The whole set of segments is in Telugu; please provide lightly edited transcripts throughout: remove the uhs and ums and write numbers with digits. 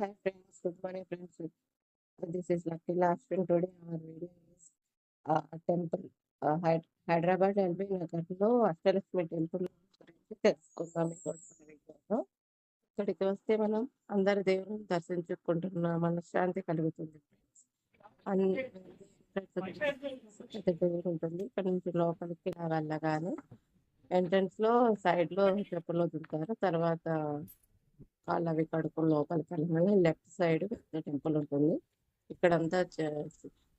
Hi friends, good morning friends. This is Lucky Last and today our video is temple. Hyderabad LB Nagarలో అష్టలక్ష్మి టెంపుల్ గురించి తెలుసుకుందాం ఈరోజు మన వీడియోలో. ఇక్కడికి వస్తే మనం అందరి దేవుని దర్శించుకుంటున్న మనశ్శాంతి కలుగుతుంది ఫ్రెండ్స్. అన్ని పెద్ద దేవుడు ఉంటుంది. ఇక్కడ నుంచి లోపలికి వెళ్ళగానే ఎంట్రన్స్ లో సైడ్ లో చెప్పులు వదులుతారు. తర్వాత కాళ్ళు అవి కడుక్కొని లోపలికి వెళ్ళగానే లెఫ్ట్ సైడ్ పెద్ద టెంపుల్ ఉంటుంది. ఇక్కడంతా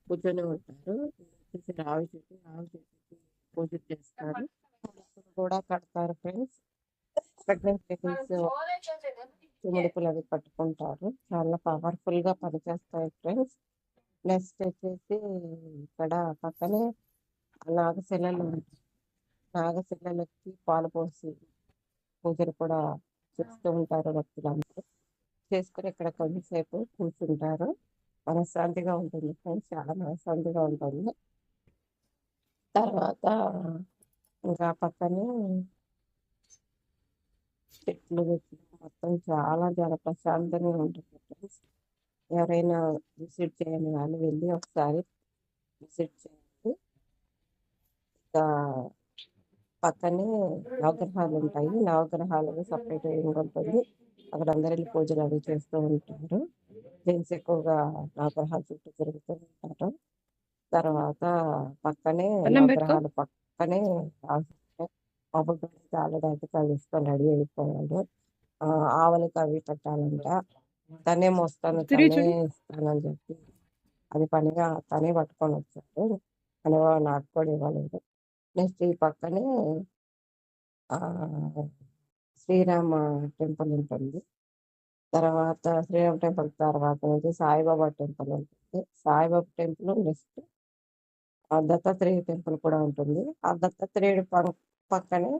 కూర్చొని ఉంటారు. రావి చెట్టుకి పూజ చేస్తారు. కూడా కడతారు ఫ్రెండ్స్. ప్రెగ్నెంట్ లేడీస్ ముడుపులు అవి కట్టుకుంటారు. చాలా పవర్ఫుల్ గా పనిచేస్తాయి ఫ్రెండ్స్. నెక్స్ట్ వచ్చేసి ఇక్కడ పక్కనే నాగశిలలు నాగశిలలకి పాలు పోసి పూజలు కూడా చేస్తూ ఉంటారు భక్తులందరూ. చేసుకుని ఇక్కడ కొంచెంసేపు కూర్చుంటారు. మనశ్శాంతిగా ఉంటుంది ఫ్రెండ్స్, చాలా మనశ్శాంతిగా ఉంటుంది. తర్వాత ఇంకా పక్కనే చెట్లు మొత్తం చాలా చాలా ప్రశాంతంగా ఉంటుంది ఫ్రెండ్స్. ఎవరైనా విజిట్ చేయని వాళ్ళు వెళ్ళి ఒకసారి విజిట్ చేయండి. ఇంకా పక్కనే నవగ్రహాలు ఉంటాయి. నవగ్రహాలకు సపరేట్ వింగ్ ఉంటుంది. అక్కడ అందరు వెళ్ళి పూజలు అవి చేస్తూ ఉంటారు. జెంట్స్ ఎక్కువగా నవగ్రహాల చుట్టూ తిరుగుతూ ఉంటారు. తర్వాత పక్కనే నవగ్రహాలు పక్కనే ఆల్రెడీ తీసుకొని రెడీ అయిపోయాడు. ఆవులకి అవి పెట్టాలంట. తనే మోస్తాను తనే ఇస్తానని చెప్పి అది పనిగా తనే పట్టుకొని వచ్చాడు. అని నాకు కూడా ఇవ్వలేదు. నెక్స్ట్ ఈ పక్కనే శ్రీరామ టెంపుల్ ఉంటుంది. తర్వాత శ్రీరామ టెంపుల్ తర్వాత నుంచి సాయిబాబా టెంపుల్ ఉంటుంది. Saibaba temple next Dattatreya temple కూడా ఉంటుంది. ఆ దత్తాత్రేయుడు పక్కనే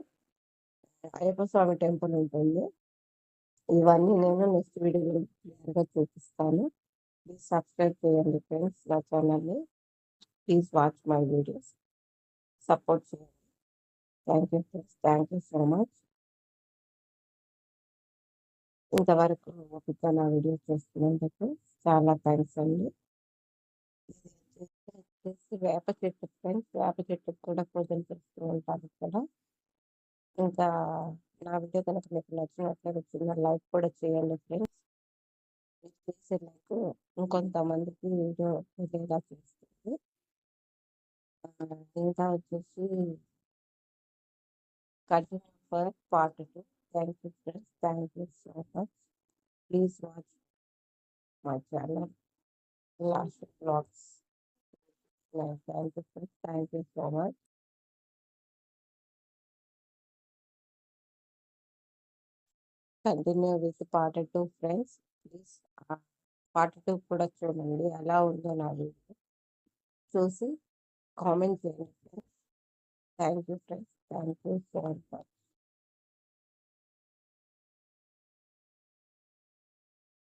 అయ్యప్ప స్వామి టెంపుల్ ఉంటుంది. ఇవన్నీ నేను నెక్స్ట్ వీడియోలో క్లియర్గా చూపిస్తాను. ప్లీజ్ సబ్స్క్రైబ్ చేయండి ఫ్రెండ్స్ నా ఛానల్ని. Please watch my videos, support చేయండి. Thank you friends, thank you so much. ఇంతవరకు ఓపిక నా వీడియో చేస్తున్నందుకు చాలా థ్యాంక్స్ అండి. వేప చెట్టు ఫ్రెండ్స్, వేప చెట్టుకు కూడా పూజలు చేస్తూ ఉంటారు ఇక్కడ. ఇంకా నా వీడియో కనుక మీకు నచ్చినట్లయితే చిన్న లైక్ కూడా చేయండి ఫ్రెండ్స్. మీకు చేసే లైక్ ఇంకొంతమందికి వీడియో వెళ్ళేలా చేస్తుంది. ఇంకా వచ్చేసి continue for part 2. Thank you friends, thank you so much. Please watch my channel last blogs. Thank you friends, thank you so much. Continue with part 2 friends. Please part 2 కూడా చూడండి. ఎలా ఉందో నా వీడియో చూసి కామెంట్ చేయండి friends. Thank you friends, thank you so much.